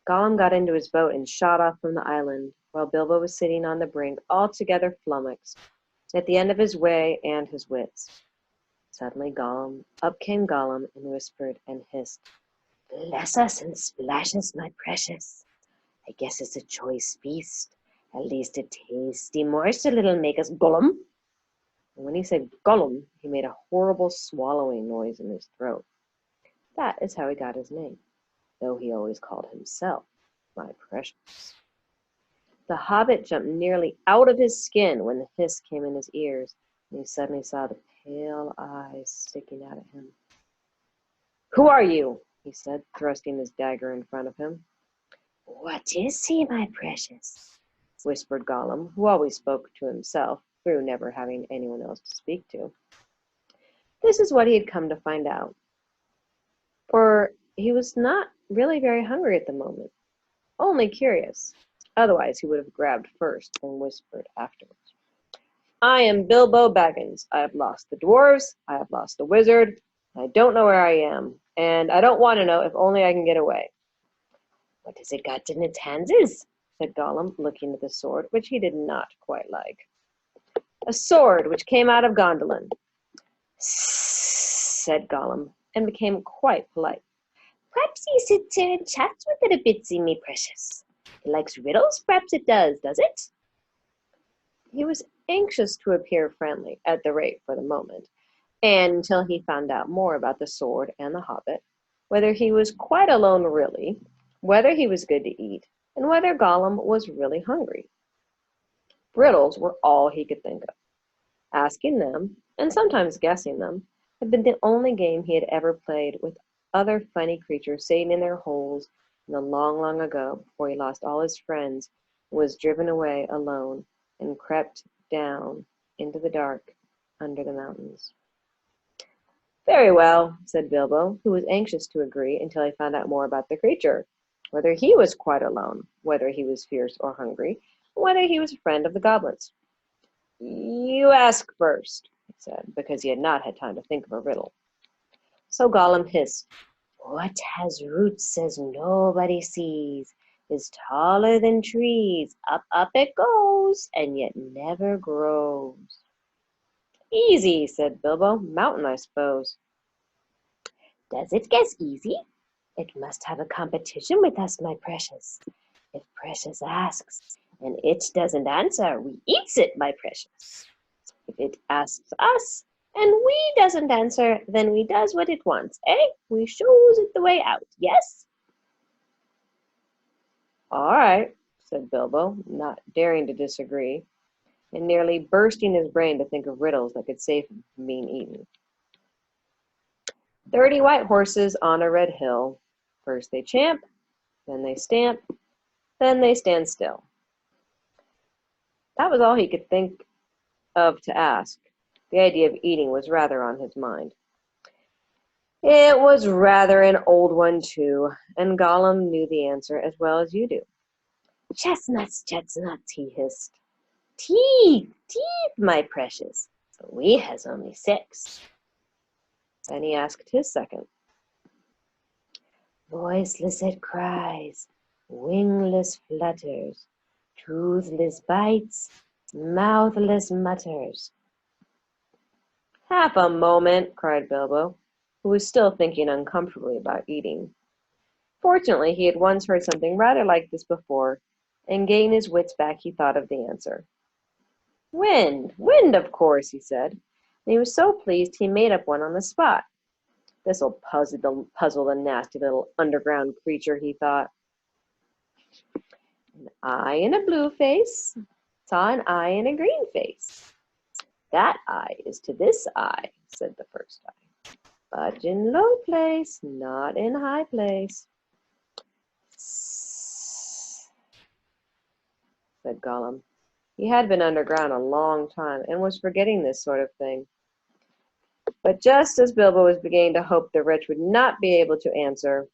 Gollum got into his boat and shot off from the island, while Bilbo was sitting on the brink, altogether flummoxed, at the end of his way and his wits. Suddenly up came Gollum and whispered and hissed, "Bless us and splash us, my precious. I guess it's a choice feast. At least a tasty morsel it'll make us, Gollum." And when he said Gollum, he made a horrible swallowing noise in his throat. That is how he got his name, though he always called himself my precious. The hobbit jumped nearly out of his skin when the hiss came in his ears, and he suddenly saw the pale eyes sticking out at him. "Who are you?" he said, thrusting his dagger in front of him. "What is he, my precious?" whispered Gollum, who always spoke to himself, through never having anyone else to speak to. This is what he had come to find out, for he was not really very hungry at the moment, only curious. Otherwise, he would have grabbed first and whispered afterwards. "I am Bilbo Baggins. I have lost the dwarves. I have lost the wizard. I don't know where I am, and I don't want to know if only I can get away." "What has it got in its hands?" said Gollum, looking at the sword, which he did not quite like. "A sword which came out of Gondolin," said Gollum, and became quite polite. "Perhaps you sit here and chat with it a bitsy, me precious. It likes riddles, perhaps it does it?" He was anxious to appear friendly, at the rate for the moment, and until he found out more about the sword and the hobbit, whether he was quite alone really, whether he was good to eat, and whether Gollum was really hungry. Riddles were all he could think of. Asking them, and sometimes guessing them, had been the only game he had ever played with other funny creatures sitting in their holes in the long, long ago, before he lost all his friends, was driven away alone, and crept down into the dark under the mountains. "Very well," said Bilbo, who was anxious to agree until he found out more about the creature, whether he was quite alone, whether he was fierce or hungry, whether he was a friend of the goblins. "You ask first," he said, because he had not had time to think of a riddle. So Gollum hissed, "What has roots as nobody sees, is taller than trees, up it goes, and yet never grows." "Easy," said Bilbo. "Mountain, I suppose." "Does it guess easy? It must have a competition with us, my precious. If precious asks, and it doesn't answer, we eats it, my precious. If it asks us, and we doesn't answer, then we does what it wants, eh? We shows it the way out, yes?" "All right," said Bilbo, not daring to disagree, and nearly bursting his brain to think of riddles that could save him from being eaten. 30 white horses on a red hill. First they champ, then they stamp, then they stand still. That was all he could think of to ask. The idea of eating was rather on his mind. It was rather an old one, too, and Gollum knew the answer as well as you do. "Chestnuts, chestnuts," he hissed. "Teeth, teeth, my precious. But we has only 6. Then he asked his second. "Voiceless it cries, wingless flutters, toothless bites, mouthless mutters." "Half a moment," cried Bilbo, who was still thinking uncomfortably about eating. Fortunately, he had once heard something rather like this before, and gaining his wits back, he thought of the answer. "Wind, wind, of course," he said, and he was so pleased he made up one on the spot. "This'll puzzle the nasty little underground creature," he thought. "An eye in a blue face saw an eye in a green face. That eye is to this eye," said the first eye, "but in low place, not in high place." Said Gollum. He had been underground a long time, and was forgetting this sort of thing. But just as Bilbo was beginning to hope the wretch would not be able to answer,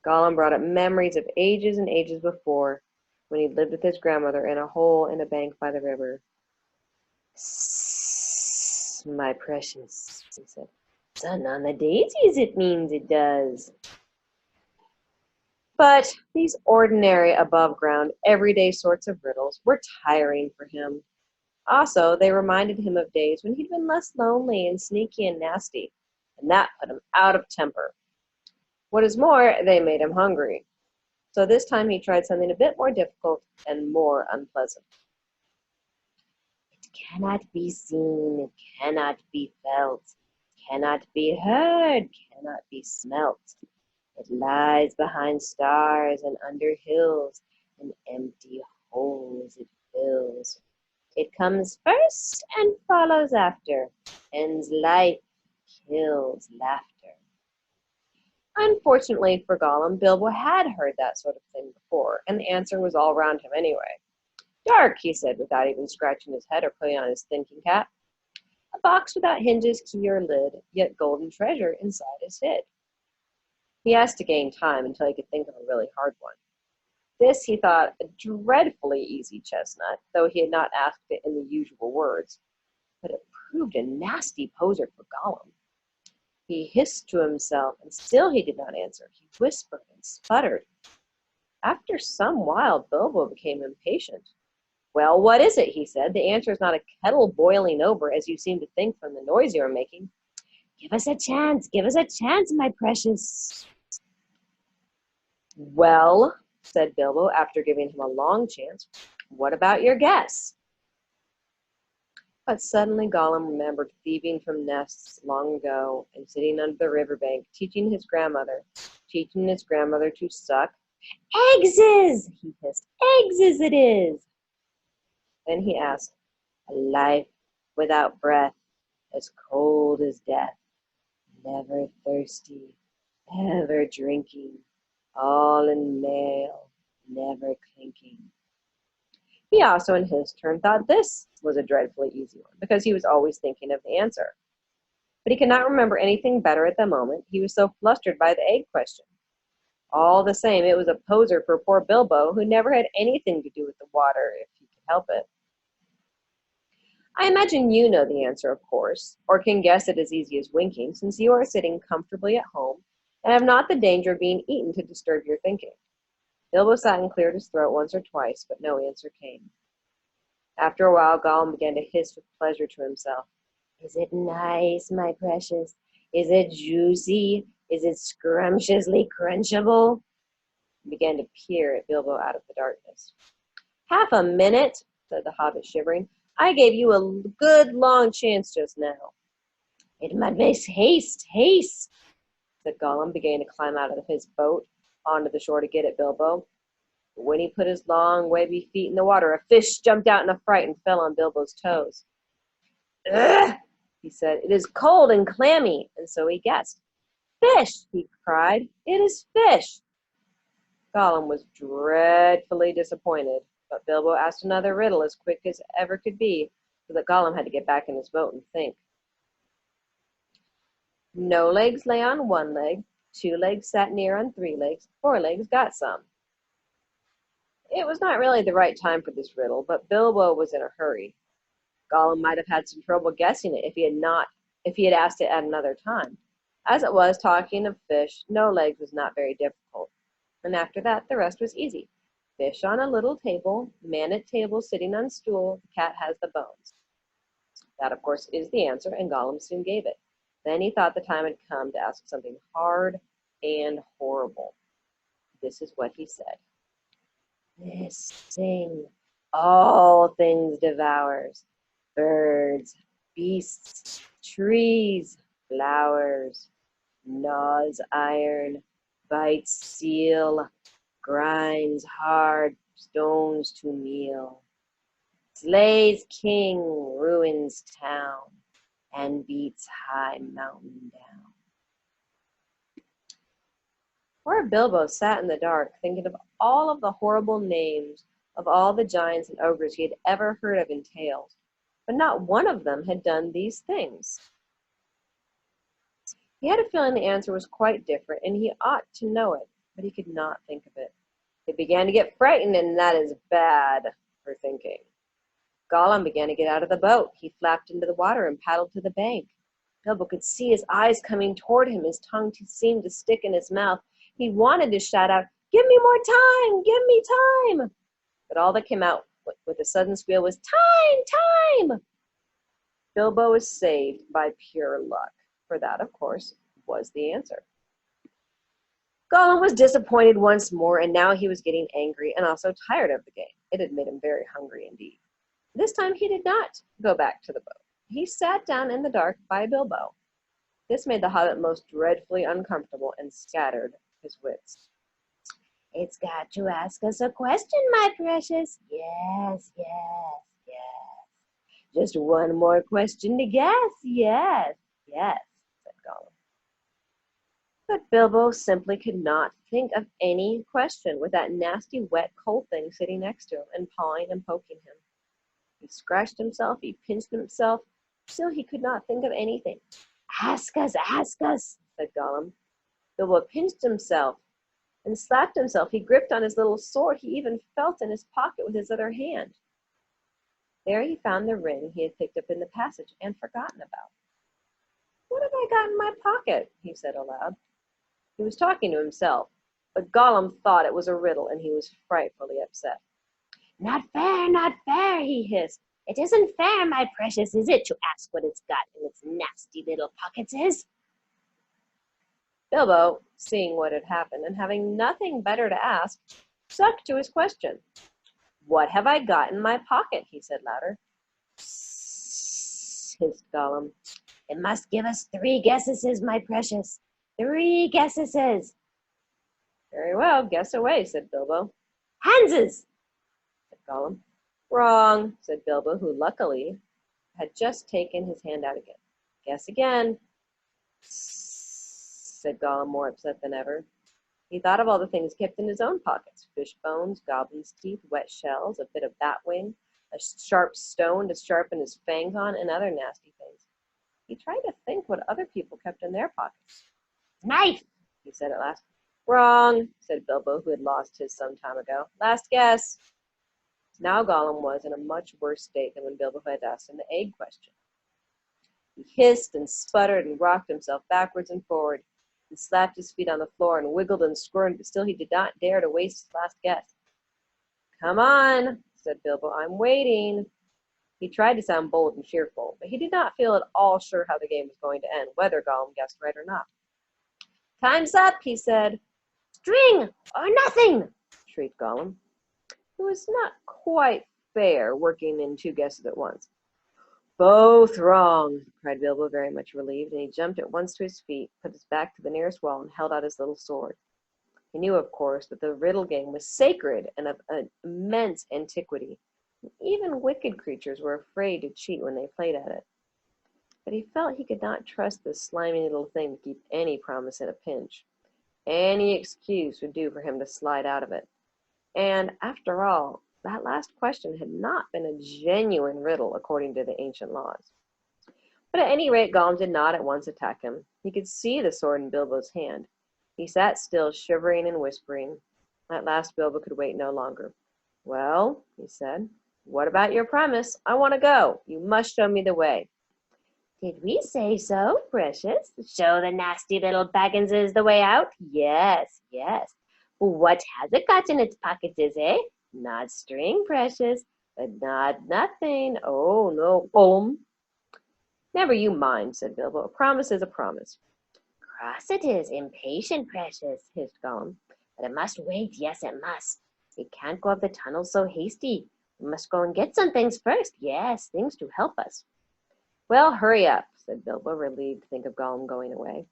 Gollum brought up memories of ages and ages before, when he lived with his grandmother in a hole in a bank by the river. "My precious," he said. "Sun on the daisies, it means it does." But these ordinary, above-ground, everyday sorts of riddles were tiring for him. Also, they reminded him of days when he'd been less lonely and sneaky and nasty, and that put him out of temper. What is more, they made him hungry. So this time he tried something a bit more difficult and more unpleasant. It cannot be seen, it cannot be felt, cannot be heard, cannot be smelt. It lies behind stars and under hills, and empty holes it fills. It comes first and follows after, ends life, kills laughter. Unfortunately for Gollum, Bilbo had heard that sort of thing before, and the answer was all around him anyway. Dark, he said, without even scratching his head or putting on his thinking cap. A box without hinges, key, or lid, yet golden treasure inside is hid. He asked to gain time until he could think of a really hard one. This, he thought, a dreadfully easy chestnut, though he had not asked it in the usual words. But it proved a nasty poser for Gollum. He hissed to himself, and still he did not answer. He whispered and sputtered. After some while, Bilbo became impatient. Well, what is it? He said. The answer is not a kettle boiling over, as you seem to think from the noise you are making. Give us a chance, my precious. Well, said Bilbo, after giving him a long chance, what about your guess? But suddenly Gollum remembered thieving from nests long ago and sitting under the riverbank, teaching his grandmother to suck. Eggses, he hissed. Eggses it is. Then he asked, a life without breath, as cold as death, never thirsty, ever drinking, all in mail, never clinking. He also, in his turn, thought this was a dreadfully easy one, because he was always thinking of the answer. But he could not remember anything better at the moment. He was so flustered by the egg question. All the same, it was a poser for poor Bilbo, who never had anything to do with the water, if he could help it. I imagine you know the answer, of course, or can guess it as easy as winking, since you are sitting comfortably at home and have not the danger of being eaten to disturb your thinking. Bilbo sat and cleared his throat once or twice, but no answer came. After a while, Gollum began to hiss with pleasure to himself. Is it nice, my precious? Is it juicy? Is it scrumptiously crunchable? He began to peer at Bilbo out of the darkness. Half a minute, said the hobbit, shivering. I gave you a good long chance just now. It must make haste, said Gollum, beginning to climb out of his boat onto the shore to get at Bilbo. But when he put his long, webby feet in the water, a fish jumped out in a fright and fell on Bilbo's toes. Ugh, he said, it is cold and clammy, and so he guessed. Fish, he cried, it is fish. Gollum was dreadfully disappointed, but Bilbo asked another riddle as quick as ever could be, so that Gollum had to get back in his boat and think. No legs lay on one leg, 2 legs sat near on 3 legs, 4 legs got some. It was not really the right time for this riddle, but Bilbo was in a hurry. Gollum might have had some trouble guessing it if he had asked it at another time. As it was, talking of fish, no legs was not very difficult. And after that, the rest was easy. Fish on a little table, man at table sitting on stool, the cat has the bones. That, of course, is the answer, and Gollum soon gave it. Then he thought the time had come to ask something hard and horrible. This is what he said. This thing all things devours, birds, beasts, trees, flowers, gnaws iron, bites steel, grinds hard stones to meal, slays king, ruins town, and beats high mountain down. Poor Bilbo sat in the dark, thinking of all of the horrible names of all the giants and ogres he had ever heard of in tales, but not one of them had done these things. He had a feeling the answer was quite different, and he ought to know it, but he could not think of it. He began to get frightened, and that is bad for thinking. Gollum began to get out of the boat. He flapped into the water and paddled to the bank. Bilbo could see his eyes coming toward him. His tongue seemed to stick in his mouth. He wanted to shout out, Give me more time! Give me time! But all that came out with a sudden squeal was, time! Time! Bilbo was saved by pure luck, for that, of course, was the answer. Gollum was disappointed once more, and now he was getting angry and also tired of the game. It had made him very hungry indeed. This time he did not go back to the boat. He sat down in the dark by Bilbo. This made the hobbit most dreadfully uncomfortable and scattered his wits. It's got to ask us a question, my precious. Yes. Just one more question to guess. Yes, said Gollum. But Bilbo simply could not think of any question with that nasty wet cold thing sitting next to him and pawing and poking him. He scratched himself, he pinched himself, still he could not think of anything. Ask us, said Gollum. Bilbo pinched himself and slapped himself. He gripped on his little sword. He even felt in his pocket with his other hand. There he found the ring he had picked up in the passage and forgotten about. What have I got in my pocket? He said aloud. He was talking to himself, but Gollum thought it was a riddle, and he was frightfully upset. Not fair, he hissed. It isn't fair, my precious, is it, to ask what it's got in its nasty little pockets is? Bilbo, seeing what had happened and having nothing better to ask, stuck to his question. What have I got in my pocket? He said louder. Psst, hissed Gollum. It must give us 3 guesses, my precious. 3 guesses. Very well, guess away, said Bilbo. Hanses, said Gollum. Wrong, said Bilbo, who luckily had just taken his hand out again. Guess again, said Gollum, more upset than ever. He thought of all the things kept in his own pockets. Fish bones, goblin's teeth, wet shells, a bit of bat wing, a sharp stone to sharpen his fangs on, and other nasty things. He tried to think what other people kept in their pockets. Knife, he said at last. Wrong, said Bilbo, who had lost his some time ago. Last guess. Now Gollum was in a much worse state than when Bilbo had asked him the egg question. He hissed and sputtered and rocked himself backwards and forward, and slapped his feet on the floor and wiggled and squirmed, but still he did not dare to waste his last guess. Come on, said Bilbo, I'm waiting. He tried to sound bold and cheerful, but he did not feel at all sure how the game was going to end, whether Gollum guessed right or not. Time's up, he said. String or nothing, shrieked Gollum. It was not quite fair, working in 2 guesses at once. Both wrong, cried Bilbo, very much relieved, and he jumped at once to his feet, put his back to the nearest wall, and held out his little sword. He knew, of course, that the riddle game was sacred and of an immense antiquity. Even wicked creatures were afraid to cheat when they played at it. But he felt he could not trust this slimy little thing to keep any promise in a pinch. Any excuse would do for him to slide out of it. And, after all, that last question had not been a genuine riddle according to the ancient laws. But at any rate, Gollum did not at once attack him. He could see the sword in Bilbo's hand. He sat still, shivering and whispering. At last Bilbo could wait no longer. Well, he said, what about your promise? I want to go. You must show me the way. Did we say so, precious? Show the nasty little Bagginses the way out? Yes. What has it got in its pockets, eh? Not string, precious, but not nothing. Oh, no, Never you mind, said Bilbo. A promise is a promise. Cross it is, impatient, precious, hissed Gollum. But it must wait, yes, it must. It can't go up the tunnel so hasty. We must go and get some things first. Yes, things to help us. Well, hurry up, said Bilbo, relieved to think of Gollum going away.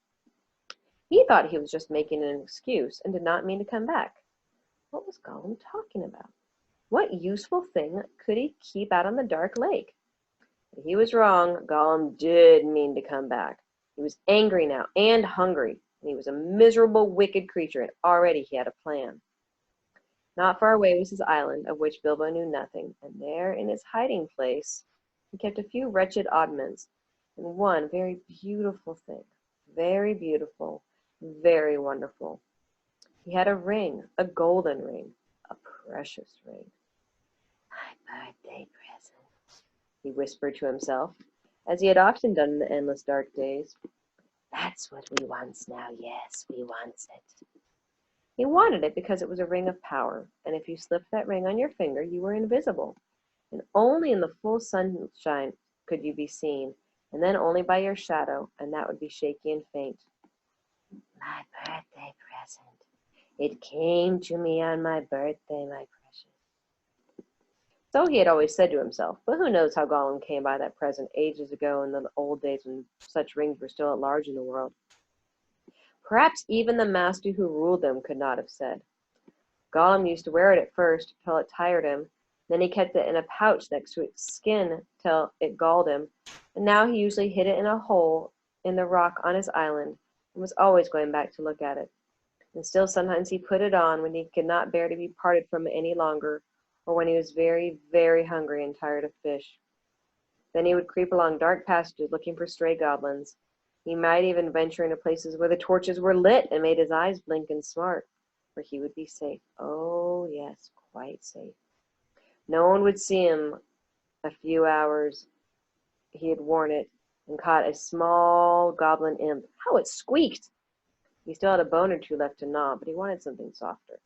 He thought he was just making an excuse and did not mean to come back. What was Gollum talking about? What useful thing could he keep out on the dark lake? But he was wrong. Gollum did mean to come back. He was angry now and hungry, and he was a miserable, wicked creature, and already he had a plan. Not far away was his island, of which Bilbo knew nothing, and there in his hiding place he kept a few wretched oddments, and one very beautiful thing, very beautiful, very wonderful. He had a ring, a golden ring, a precious ring. My birthday present, he whispered to himself, as he had often done in the endless dark days. That's what we wants now, yes, we wants it. He wanted it because it was a ring of power, and if you slipped that ring on your finger, you were invisible, and only in the full sunshine could you be seen, and then only by your shadow, and that would be shaky and faint. My birthday present. It came to me on my birthday, my precious. So he had always said to himself, but who knows how Gollum came by that present ages ago in the old days when such rings were still at large in the world. Perhaps even the master who ruled them could not have said. Gollum used to wear it at first till it tired him, then he kept it in a pouch next to its skin till it galled him, and now he usually hid it in a hole in the rock on his island, and was always going back to look at it. And still sometimes he put it on when he could not bear to be parted from it any longer, or when he was very, very hungry and tired of fish. Then he would creep along dark passages looking for stray goblins. He might even venture into places where the torches were lit and made his eyes blink and smart, where he would be safe. Oh, yes, quite safe. No one would see him a few hours he had worn it and caught a small goblin imp. How it squeaked! He still had a bone or two left to gnaw, but he wanted something softer.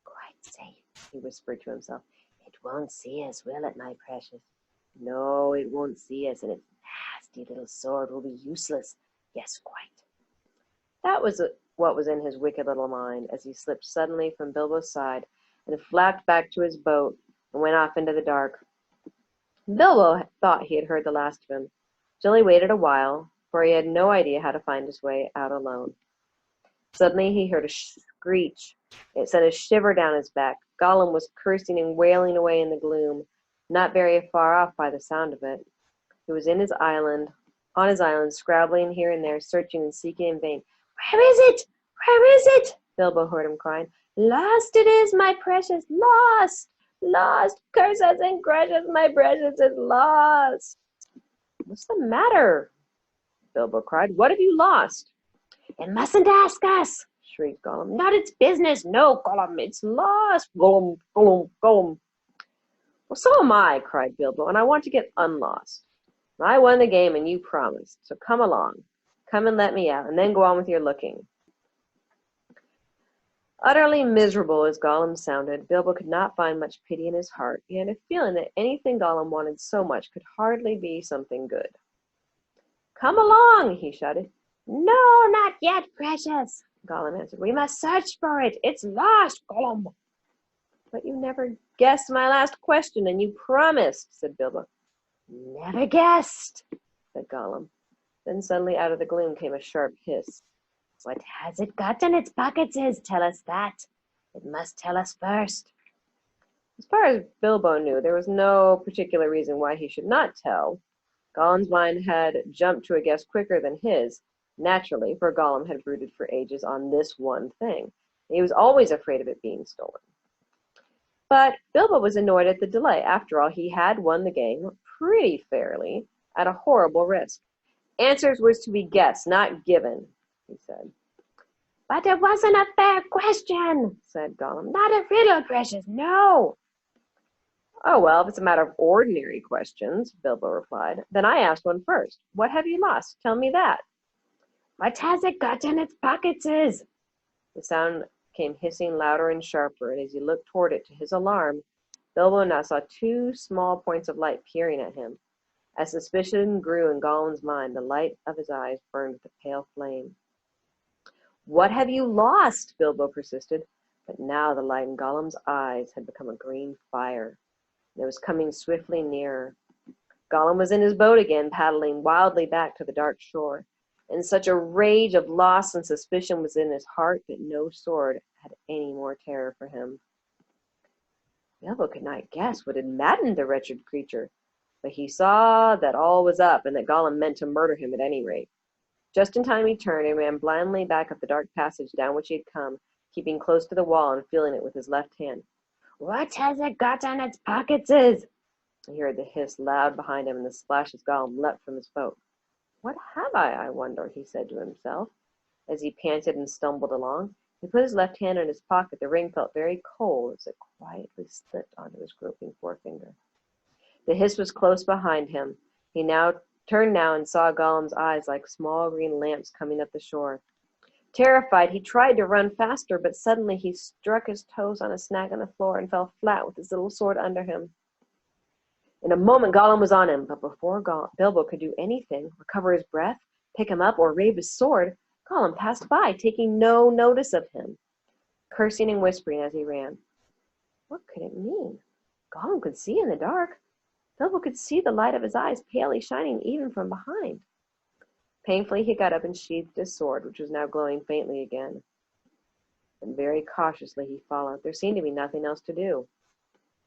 Quite safe, he whispered to himself. It won't see us, will it, my precious? No, it won't see us, and its nasty little sword will be useless. Yes, quite. That was what was in his wicked little mind as he slipped suddenly from Bilbo's side and flapped back to his boat and went off into the dark. Bilbo thought he had heard the last of him. Still he waited a while, for he had no idea how to find his way out alone. Suddenly he heard a screech. It sent a shiver down his back. Gollum was cursing and wailing away in the gloom, not very far off by the sound of it. He was on his island, scrabbling here and there, searching and seeking in vain. Where is it? Where is it? Bilbo heard him crying. Lost it is, my precious, lost! Lost! Curse us and crush us, my precious is lost! What's the matter? Bilbo cried. What have you lost? It mustn't ask us, shrieked Gollum. Not its business. No, Gollum, it's lost. Gollum, Gollum, Gollum. Well, so am I, cried Bilbo, and I want to get unlost. I won the game and you promised, so come along. Come and let me out, and then go on with your looking. Utterly miserable as Gollum sounded, Bilbo could not find much pity in his heart. He had a feeling that anything Gollum wanted so much could hardly be something good. Come along, he shouted. No, not yet, precious, Gollum answered. We must search for it. It's lost, Gollum. But you never guessed my last question, and you promised, said Bilbo. Never guessed, said Gollum. Then suddenly out of the gloom came a sharp hiss. What has it got in its pockets? Tell us that. It must tell us first. As far as Bilbo knew, there was no particular reason why he should not tell. Gollum's mind had jumped to a guess quicker than his, naturally, for Gollum had brooded for ages on this one thing. He was always afraid of it being stolen. But Bilbo was annoyed at the delay. After all, he had won the game pretty fairly at a horrible risk. Answers were to be guessed, not given, he said. But it wasn't a fair question, said Gollum. Not a riddle, precious, no. Oh, well, if it's a matter of ordinary questions, Bilbo replied, then I asked one first. What have you lost? Tell me that. What has it got in its pockets? The sound came hissing louder and sharper, and as he looked toward it, to his alarm, Bilbo now saw two small points of light peering at him. As suspicion grew in Gollum's mind, the light of his eyes burned with a pale flame. What have you lost? Bilbo persisted. But now the light in Gollum's eyes had become a green fire. It was coming swiftly nearer. Gollum was in his boat again, paddling wildly back to the dark shore, and such a rage of loss and suspicion was in his heart that no sword had any more terror for him. Bilbo could not guess what had maddened the wretched creature, but he saw that all was up and that Gollum meant to murder him at any rate. Just in time he turned and ran blindly back up the dark passage down which he had come, keeping close to the wall and feeling it with his left hand. What has it got in its pockets? He heard the hiss loud behind him and the splash as Gollum leapt from his boat. What have I wonder, he said to himself, as he panted and stumbled along. He put his left hand in his pocket. The ring felt very cold as it quietly slipped onto his groping forefinger. The hiss was close behind him. He turned now and saw Gollum's eyes like small green lamps coming up the shore. Terrified, he tried to run faster, but suddenly he struck his toes on a snag on the floor and fell flat with his little sword under him. In a moment, Gollum was on him, but before Bilbo could do anything, recover his breath, pick him up, or raise his sword, Gollum passed by, taking no notice of him, cursing and whispering as he ran. What could it mean? Gollum could see in the dark. Bilbo could see the light of his eyes palely shining even from behind. Painfully, he got up and sheathed his sword, which was now glowing faintly again. And very cautiously he followed. There seemed to be nothing else to do.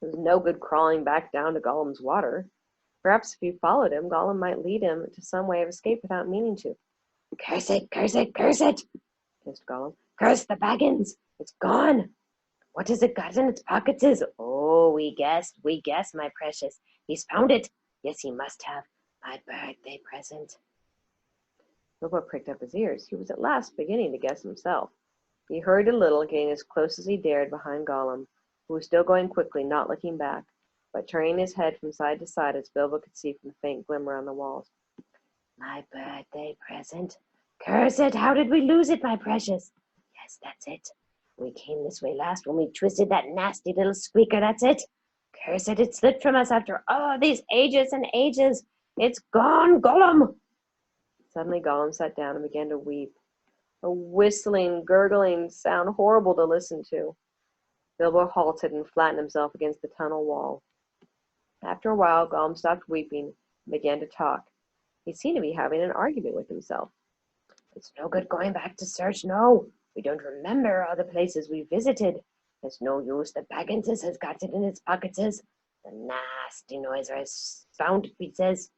There was no good crawling back down to Gollum's water. Perhaps if he followed him, Gollum might lead him to some way of escape without meaning to. Curse it, curse it, curse it, hissed Gollum. Curse the Baggins! It's gone! What has it got in its pockets? Oh, we guessed, my precious. He's found it. Yes, he must have. My birthday present. Bilbo pricked up his ears. He was at last beginning to guess himself. He hurried a little, getting as close as he dared behind Gollum, who was still going quickly, not looking back, but turning his head from side to side as Bilbo could see from the faint glimmer on the walls. My birthday present. Curse it! How did we lose it, my precious? Yes, that's it. We came this way last when we twisted that nasty little squeaker, that's it. Curse it, it slipped from us after all these ages and ages. It's gone, Gollum! Suddenly Gollum sat down and began to weep. A whistling, gurgling sound horrible to listen to. Bilbo halted and flattened himself against the tunnel wall. After a while, Gollum stopped weeping and began to talk. He seemed to be having an argument with himself. It's no good going back to search, no. We don't remember all the places we visited. It's no use. The Baggins has got it in its pockets. The nasty noiser has found it, he says.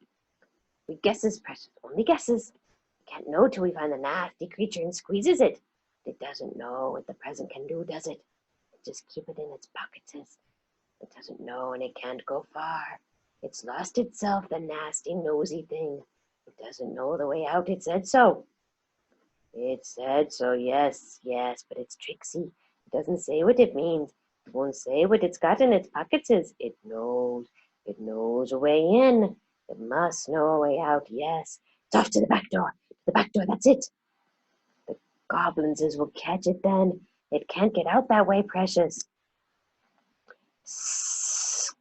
We guesses, precious, only guesses. We can't know till we find the nasty creature and squeezes it. It doesn't know what the present can do, does it? Just keep it in its pockets. It doesn't know and it can't go far. It's lost itself, the nasty nosy thing. It doesn't know the way out, it said so. It said so, yes, but it's tricksy. It doesn't say what it means. It won't say what it's got in its pockets. It knows a way in. It must know a way out, yes. It's off to the back door. The back door, that's it. The goblins will catch it then. It can't get out that way, precious.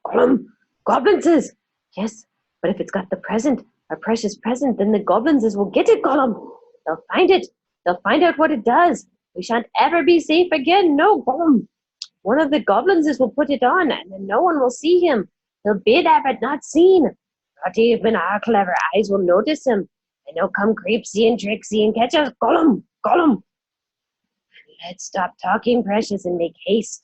Gollum! Goblins! Yes, but if it's got the present, our precious present, then the goblins will get it, Gollum. They'll find it. They'll find out what it does. We shan't ever be safe again. No, Gollum. One of the goblins will put it on, and then no one will see him. He'll be there, but not seen. Not even our clever eyes will notice him. And he'll come creepsy and tricksy and catch us. Gollum! Gollum! Let's stop talking, precious, and make haste.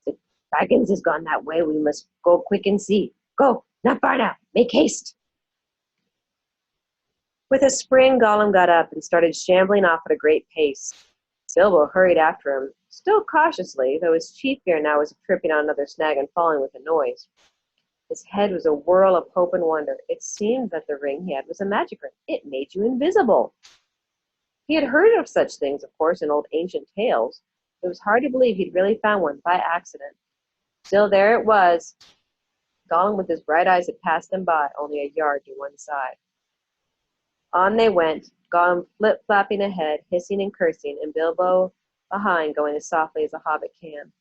The Baggins has gone that way. We must go quick and see. Go, not far now. Make haste. With a spring, Gollum got up and started shambling off at a great pace. Bilbo hurried after him, still cautiously, though his chief fear now was of tripping on another snag and falling with a noise. His head was a whirl of hope and wonder. It seemed that the ring he had was a magic ring. It made you invisible. He had heard of such things, of course, in old ancient tales. It was hard to believe he'd really found one by accident. Still, there it was. Gollum with his bright eyes had passed them by, only a yard to one side. On they went, Gollum flip-flapping ahead, hissing and cursing, and Bilbo behind, going as softly as a hobbit can.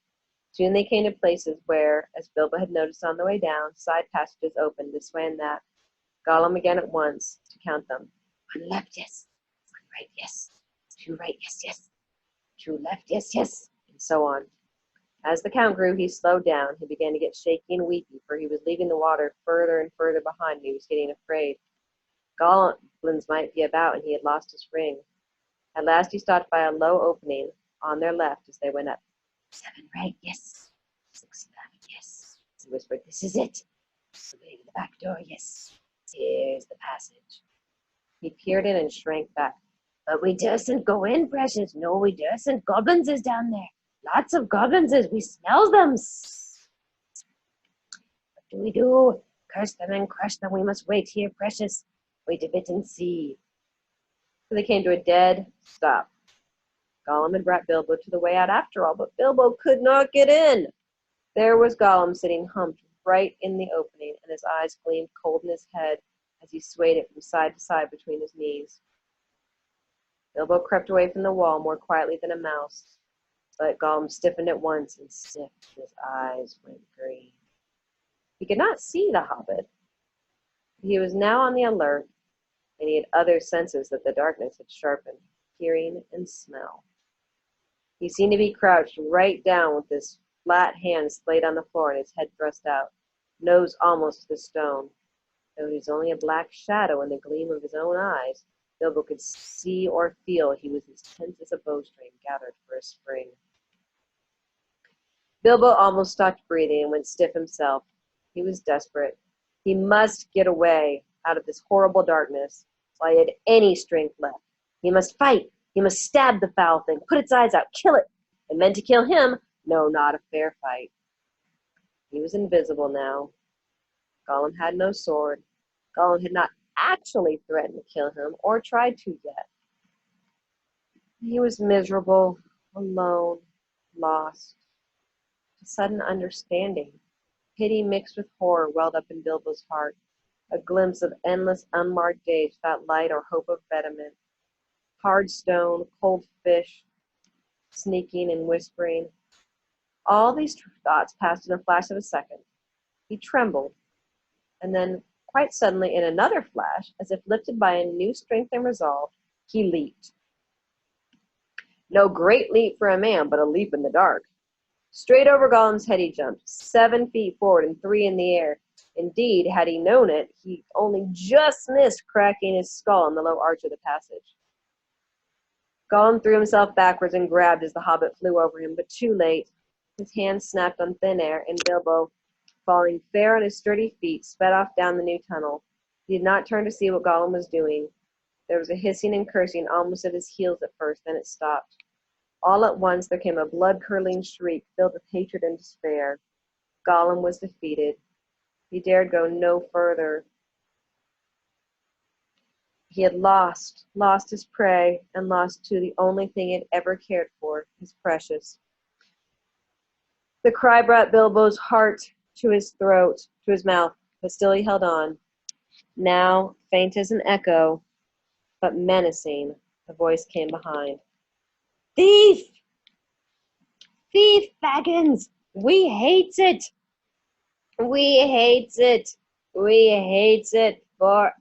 Soon they came to places where, as Bilbo had noticed on the way down, side passages opened this way and that. Gollum began at once to count them. One left, yes. One right, yes. Two right, yes. Two left, yes, and so on. As the count grew, he slowed down. He began to get shaky and weepy, for he was leaving the water further and further behind, and he was getting afraid. Goblins might be about, and he had lost his ring. At last he stopped by a low opening on their left as they went up. 7 right, yes. 6 left, yes. He whispered, this is it. The way to the back door, yes. Here's the passage. He peered in and shrank back. But we dursn't go in, precious. No, we dursn't. Goblins is down there. Lots of goblins is. We smells them. What do we do? Curse them and crush them. We must wait here, precious. Wait a bit and see. So they came to a dead stop. Gollum had brought Bilbo to the way out after all, but Bilbo could not get in. There was Gollum sitting humped right in the opening, and his eyes gleamed cold in his head as he swayed it from side to side between his knees. Bilbo crept away from the wall more quietly than a mouse, but Gollum stiffened at once and sniffed, and his eyes went green. He could not see the hobbit. He was now on the alert, and he had other senses that the darkness had sharpened, hearing and smell. He seemed to be crouched right down with his flat hands splayed on the floor and his head thrust out, nose almost to the stone. Though he was only a black shadow in the gleam of his own eyes, Bilbo could see or feel he was as tense as a bowstring gathered for a spring. Bilbo almost stopped breathing and went stiff himself. He was desperate. He must get away out of this horrible darkness while he had any strength left. He must fight. He must stab the foul thing, put its eyes out, kill it. And meant to kill him, no, not a fair fight. He was invisible now. Gollum had no sword. Gollum had not actually threatened to kill him or tried to yet. He was miserable, alone, lost. A sudden understanding, pity mixed with horror, welled up in Bilbo's heart. A glimpse of endless, unmarked days without light or hope of betterment. Hard stone, cold fish, sneaking and whispering. All these thoughts passed in a flash of a second. He trembled, and then, quite suddenly, in another flash, as if lifted by a new strength and resolve, he leaped. No great leap for a man, but a leap in the dark. Straight over Gollum's head he jumped, 7 feet forward and 3 in the air. Indeed, had he known it, he only just missed cracking his skull in the low arch of the passage. Gollum threw himself backwards and grabbed as the hobbit flew over him, but too late. His hand snapped on thin air, and Bilbo, falling fair on his sturdy feet, sped off down the new tunnel. He did not turn to see what Gollum was doing. There was a hissing and cursing almost at his heels at first, then it stopped. All at once there came a blood-curdling shriek filled with hatred and despair. Gollum was defeated. He dared go no further. He had lost his prey, and lost, too, the only thing he had ever cared for, his precious. The cry brought Bilbo's heart to his throat, to his mouth, but still he held on. Now, faint as an echo, but menacing, a voice came behind. Thief! Thief, Baggins! We hates it! We hates it! We hates it forever!